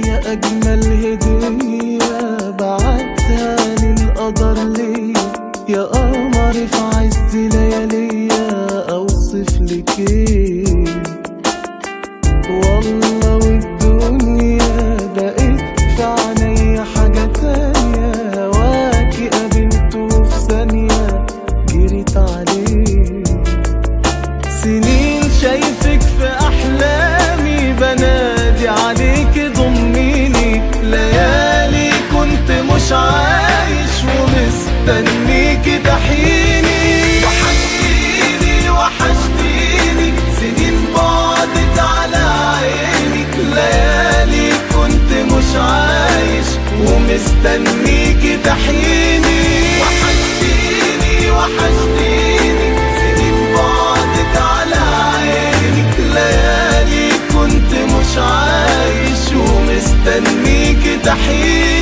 يا أجمل هدية بعتها للقدر ليا، يا قمر في عز لياليا أوصف لك إيه؟ والله والدنيا بقيت في عينيا حاجة تانية، هواكي قابلته في ثانية جريت عليه. سنين شايفك في أحلامي بنادي عليك ضميني، ليالي كنت مش عايش ومستنيك تحيني. وحشتيني وحشتيني سنين بعدت على عينك، ليالي كنت مش عايش ومستنيك تحيني. وحشتيني وحشتيني سنين بعدت على عينك، ليالي كنت مش عايش ومستنيك تحيني.